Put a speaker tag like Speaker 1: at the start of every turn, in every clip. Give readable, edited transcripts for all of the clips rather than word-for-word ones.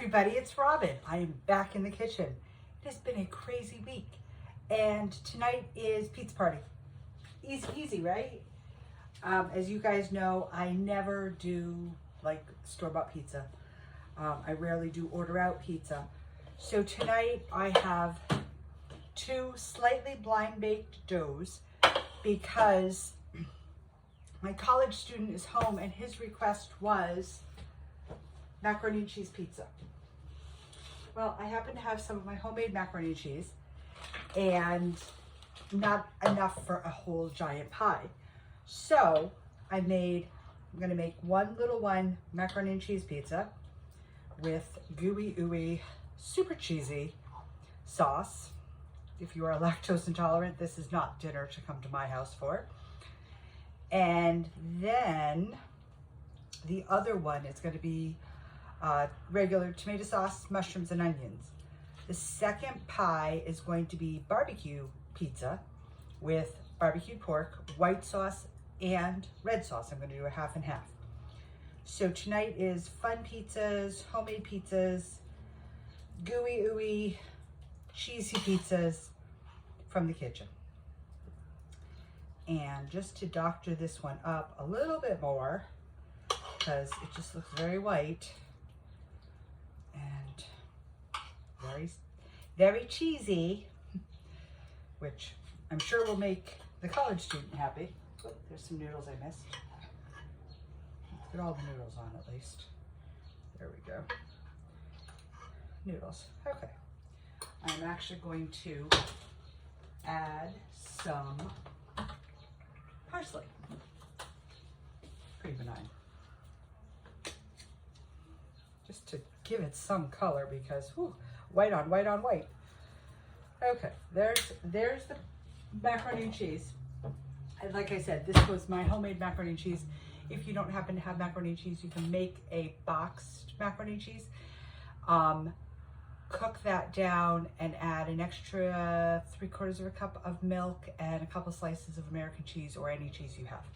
Speaker 1: everybody, it's Robin. I am back in the kitchen. It has been a crazy week, and tonight is pizza party. Easy peasy, right? As you guys know, I never do like store-bought pizza. I rarely do order out pizza. So tonight I have two slightly blind baked doughs because my college student is home and his request was macaroni and cheese pizza. Well, I happen to have some of my homemade macaroni and cheese and not enough for a whole giant pie. So I'm gonna make one little one macaroni and cheese pizza with gooey ooey super cheesy sauce. If you are lactose intolerant, this is not dinner to come to my house for. And then the other one is going to be regular tomato sauce, mushrooms, and onions. The second pie is going to be barbecue pizza with barbecued pork, white sauce, and red sauce. I'm going to do a half and half. So tonight is fun pizzas, homemade pizzas, gooey ooey, cheesy pizzas from the kitchen. And just to doctor this one up a little bit more, because it just looks very white and very, very cheesy, which I'm sure will make the college student happy. Oh, there's some noodles I missed. Let's get all the noodles on at least. There we go. Noodles. Okay. I'm actually going to add some parsley. Pretty benign. Just to give it some color because whew, white on white on white. Okay, there's the macaroni and cheese. And like I said, this was my homemade macaroni and cheese. If you don't happen to have macaroni and cheese, you can make a boxed macaroni and cheese. Cook that down and add an extra 3/4 of a cup of milk and a couple slices of American cheese or any cheese you have.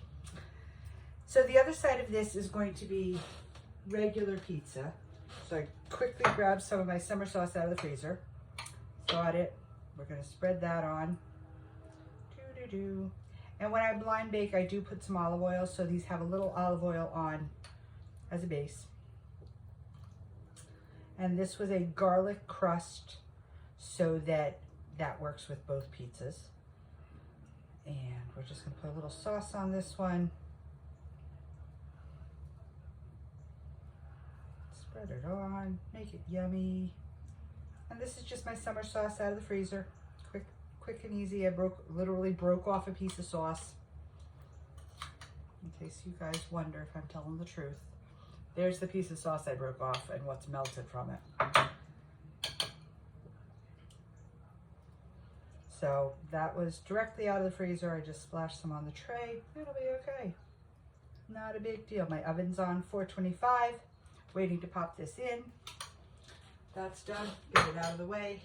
Speaker 1: So the other side of this is going to be regular pizza. So I quickly grabbed some of my summer sauce out of the freezer. Thawed it. We're going to spread that on. And when I blind bake, I do put some olive oil. So these have a little olive oil on as a base. And this was a garlic crust so that works with both pizzas. And we're just gonna put a little sauce on this one. Spread it on, make it yummy. And this is just my summer sauce out of the freezer. Quick and easy. I literally broke off a piece of sauce. In case you guys wonder if I'm telling the truth. There's the piece of sauce I broke off and what's melted from it. So that was directly out of the freezer. I just splashed some on the tray. It'll be okay. Not a big deal. My oven's on 425, waiting to pop this in. That's done. Get it out of the way.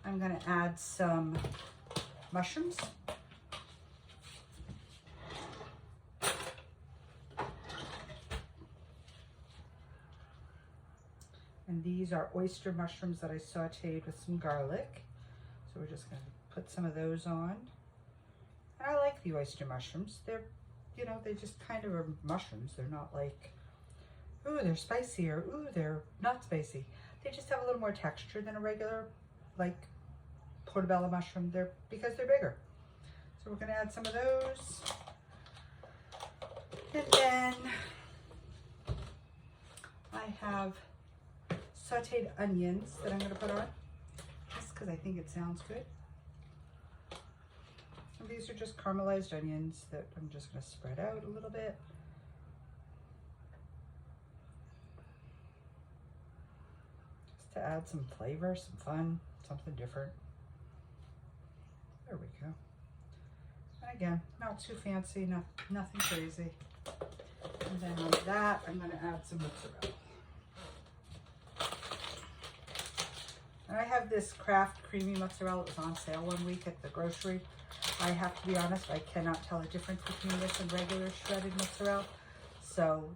Speaker 1: I'm going to add some mushrooms. And these are oyster mushrooms that I sauteed with some garlic. So we're just going to put some of those on. And I like the oyster mushrooms. They're, you know, they just kind of are mushrooms. They're not like, ooh, they're spicy or ooh, they're not spicy. They just have a little more texture than a regular, like, portobello mushroom. Because they're bigger. So we're going to add some of those. And then I have sauteed onions that I'm going to put on, just because I think it sounds good. And these are just caramelized onions that I'm just going to spread out a little bit. Just to add some flavor, some fun, something different. There we go. And again, not too fancy, nothing crazy. And then on that, I'm going to add some mozzarella. And I have this Kraft creamy mozzarella. It was on sale one week at the grocery. I have to be honest, I cannot tell the difference between this and regular shredded mozzarella. So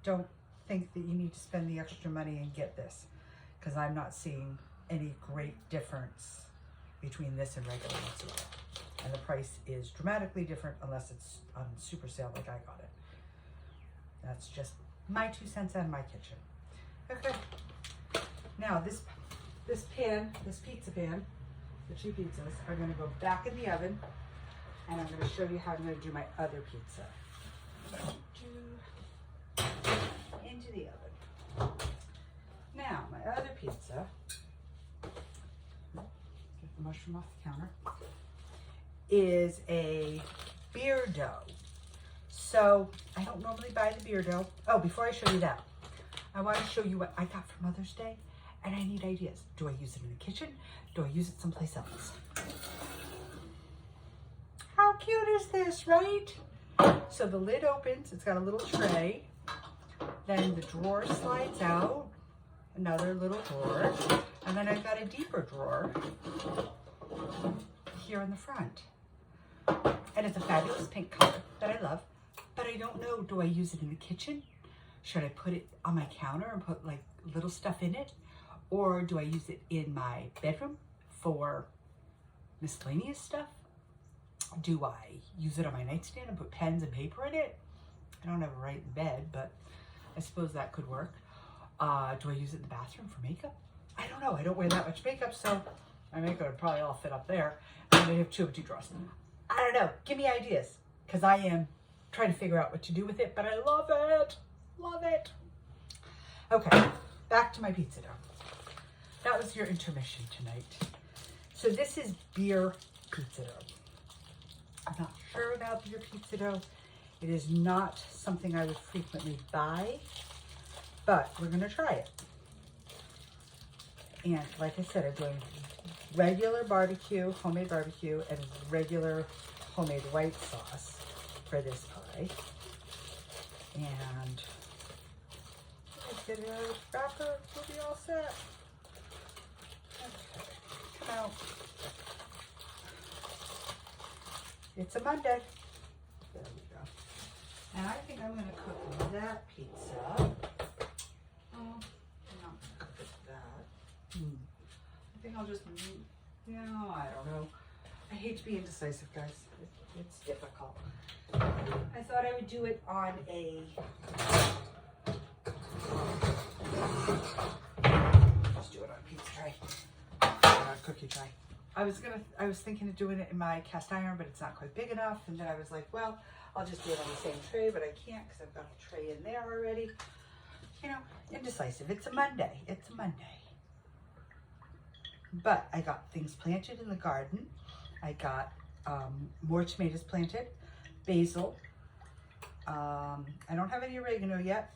Speaker 1: don't think that you need to spend the extra money and get this, because I'm not seeing any great difference between this and regular mozzarella. And the price is dramatically different unless it's on super sale like I got it. That's just my 2 cents out of my kitchen. Okay. Now this pan, this pizza pan, the 2 pizzas are going to go back in the oven, and I'm going to show you how I'm going to do my other pizza. Into the oven. Now my other pizza, get the mushroom off the counter, is a beer dough. So I don't normally buy the beer dough. Oh, before I show you that, I want to show you what I got for Mother's Day, and I need ideas. Do I use it in the kitchen? Do I use it someplace else? How cute is this, right? So the lid opens, it's got a little tray. Then the drawer slides out, another little drawer. And then I've got a deeper drawer here in the front. And it's a fabulous pink color that I love, but I don't know, do I use it in the kitchen? Should I put it on my counter and put like little stuff in it? Or do I use it in my bedroom for miscellaneous stuff? Do I use it on my nightstand and put pens and paper in it? I don't ever write in bed, but I suppose that could work. Do I use it in the bathroom for makeup? I don't know. I don't wear that much makeup, so my makeup would probably all fit up there. And I have 2 empty drawers. I don't know. Give me ideas, because I am trying to figure out what to do with it, but I love it. Love it. Okay, back to my pizza dough. That was your intermission tonight. So this is beer pizza dough. I'm not sure about beer pizza dough. It is not something I would frequently buy, but we're going to try it. And like I said, I'm doing regular barbecue, homemade barbecue, and regular homemade white sauce for this pie. And let's get it out of the wrapper. We'll be all set. Okay, come out. It's a Monday. There we go. And I think I'm going to cook that pizza. Oh, I'm not going to cook it that. I think I'll just, I don't know. I hate to be indecisive, guys. It's difficult. I thought I would do it on a, just do it on a pizza tray, cookie tray. I was thinking of doing it in my cast iron, but it's not quite big enough. And then I was like, well, I'll just do it on the same tray, but I can't because I've got the tray in there already. You know, indecisive. It's a Monday. It's a Monday. But I got things planted in the garden. I got more tomatoes planted, basil. I don't have any oregano yet.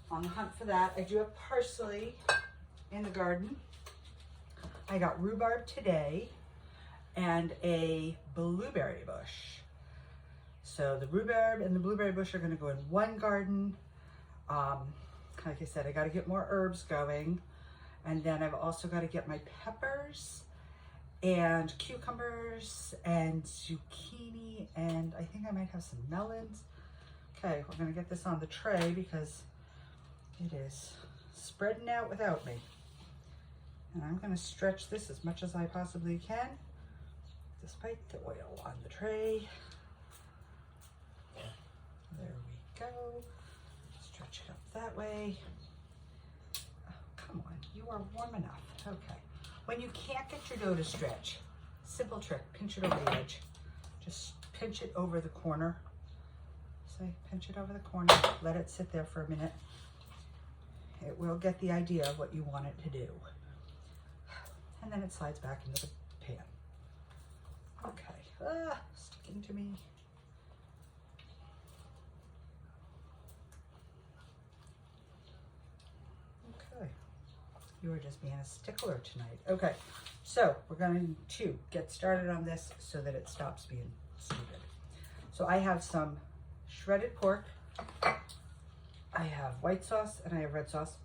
Speaker 1: On the hunt for that. I do have parsley in the garden. I got rhubarb today and a blueberry bush. So the rhubarb and the blueberry bush are going to go in one garden. Like I said, I got to get more herbs going. And then I've also got to get my peppers and cucumbers and zucchini, and I think I might have some melons. Okay, we're going to get this on the tray because it is spreading out without me. And I'm going to stretch this as much as I possibly can, despite the oil on the tray. There we go. Stretch it up that way. Oh, come on, you are warm enough. Okay. When you can't get your dough to stretch, simple trick, pinch it over the edge. Just pinch it over the corner. Say, pinch it over the corner, let it sit there for a minute. It will get the idea of what you want it to do. And then it slides back into the pan. Okay, sticking to me. Okay, you are just being a stickler tonight. Okay, so we're going to get started on this so that it stops being stupid. So I have some shredded pork. I have white sauce and I have red sauce.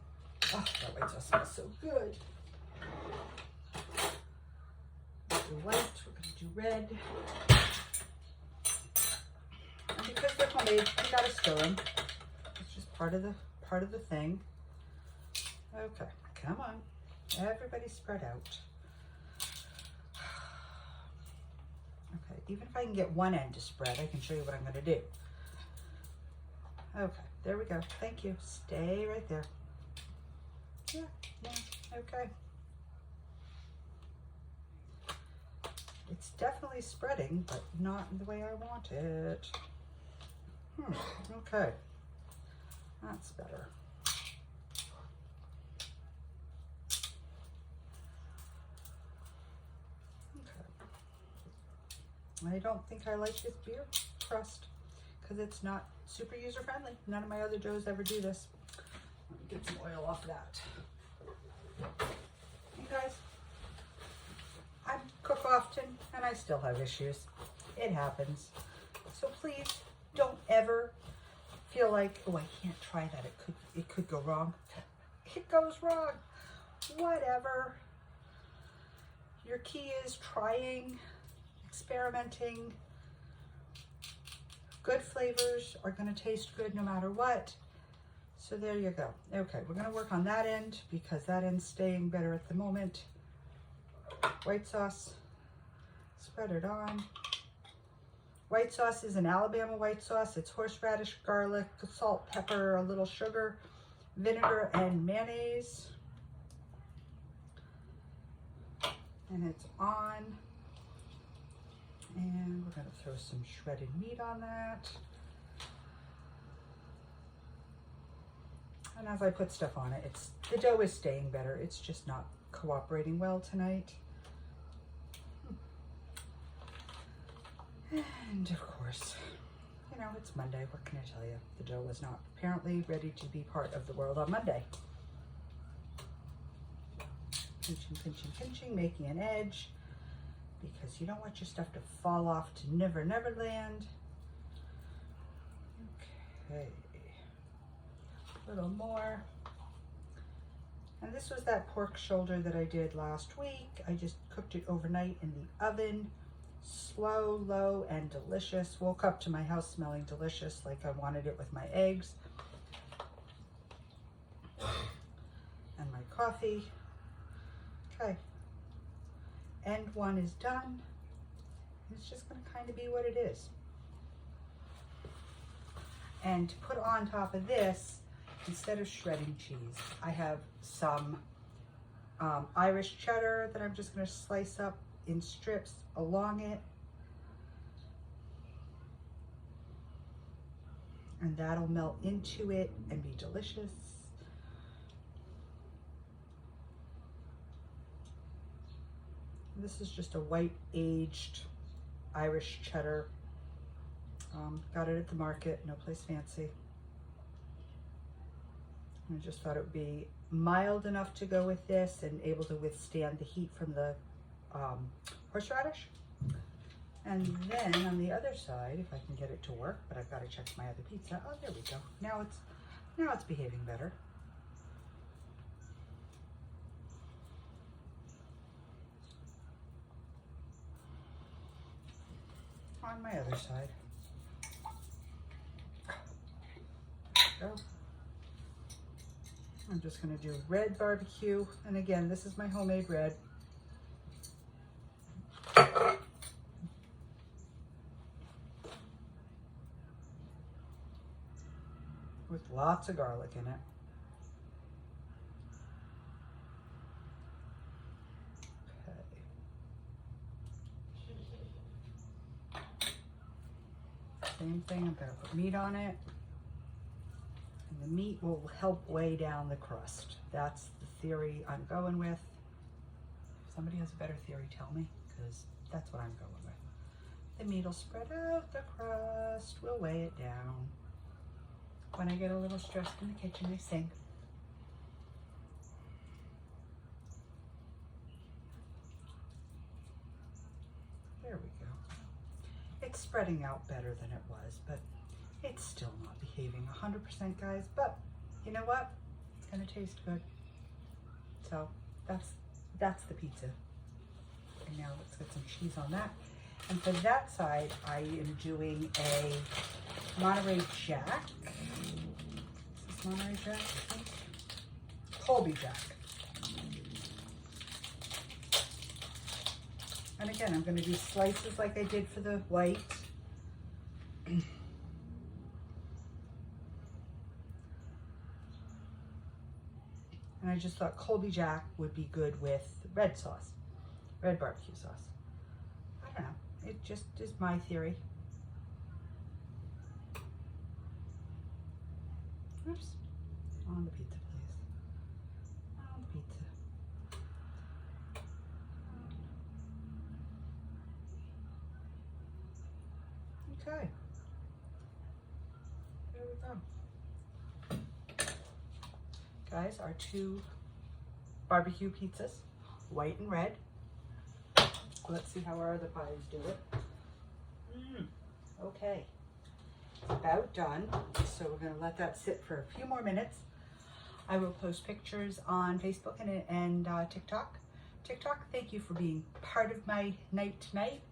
Speaker 1: Oh, that white sauce smells so good. Do white, we're going to do red. And because they're homemade, you gotta stir them. It's just part of part of the thing. Okay, come on. Everybody spread out. Okay, even if I can get one end to spread, I can show you what I'm going to do. Okay, there we go. Thank you. Stay right there. Yeah, okay. It's definitely spreading, but not in the way I want it. Okay. That's better. I don't think I like this beer crust because it's not super user friendly. None of my other doughs ever do this. Let me get some oil off that. You guys, I cook often and I still have issues. It happens. So please don't ever feel like, oh, I can't try that. It could go wrong. It goes wrong. Whatever. Your key is trying, experimenting. Good flavors are going to taste good no matter what. So there you go. Okay, we're going to work on that end because that end's staying better at the moment. White sauce, spread it on. White sauce is an Alabama white sauce. It's horseradish, garlic, salt, pepper, a little sugar, vinegar, and mayonnaise. And it's on. And we're going to throw some shredded meat on that. And as I put stuff on it, the dough is staying better. It's just not cooperating well tonight. And of course, you know, it's Monday. What can I tell you? The dough was not apparently ready to be part of the world on Monday. Pinching, pinching, pinching, making an edge. Because you don't want your stuff to fall off to Never Never Land. Okay, a little more. And this was that pork shoulder that I did last week. I just cooked it overnight in the oven. Slow, low, and delicious. Woke up to my house smelling delicious like I wanted it with my eggs. And my coffee. Okay. End one is done. It's just going to kind of be what it is. And to put on top of this, instead of shredding cheese, I have some Irish cheddar that I'm just going to slice up in strips along it. And that'll melt into it and be delicious. This is just a white aged Irish cheddar. Got it at the market, no place fancy. I just thought it would be mild enough to go with this and able to withstand the heat from the horseradish. And then on the other side, if I can get it to work, but I've got to check my other pizza. Oh, there we go. Now it's behaving better. On my other side. There we go. I'm just going to do red barbecue. And again, this is my homemade red. With lots of garlic in it. Same thing, I'm going to put meat on it. And the meat will help weigh down the crust. That's the theory I'm going with. If somebody has a better theory, tell me, because that's what I'm going with. The meat will spread out the crust. We'll weigh it down. When I get a little stressed in the kitchen, I sing. There we go. It's spreading out better than it was, but it's still not behaving 100%, guys. But you know what? It's gonna taste good. So that's the pizza. And now let's get some cheese on that. And for that side, I am doing a Monterey Jack. This is Monterey Jack, Colby Jack. And again, I'm going to do slices like I did for the white. And I just thought Colby Jack would be good with red sauce, red barbecue sauce. I don't know, it just is my theory. Oops, on the pizza, please. On the pizza. Okay. There we go. Guys, our two barbecue pizzas, white and red. Let's see how our other pies do it. Okay. It's about done. So we're going to let that sit for a few more minutes. I will post pictures on Facebook and TikTok. Thank you for being part of my night tonight.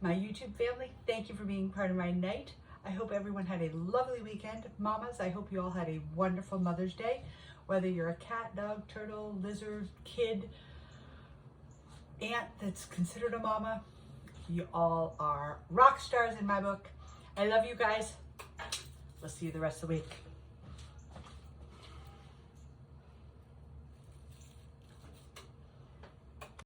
Speaker 1: My YouTube family, thank you for being part of my night. I hope everyone had a lovely weekend. Mamas, I hope you all had a wonderful Mother's Day. Whether you're a cat, dog, turtle, lizard, kid, aunt that's considered a mama, you all are rock stars in my book. I love you guys. We'll see you the rest of the week.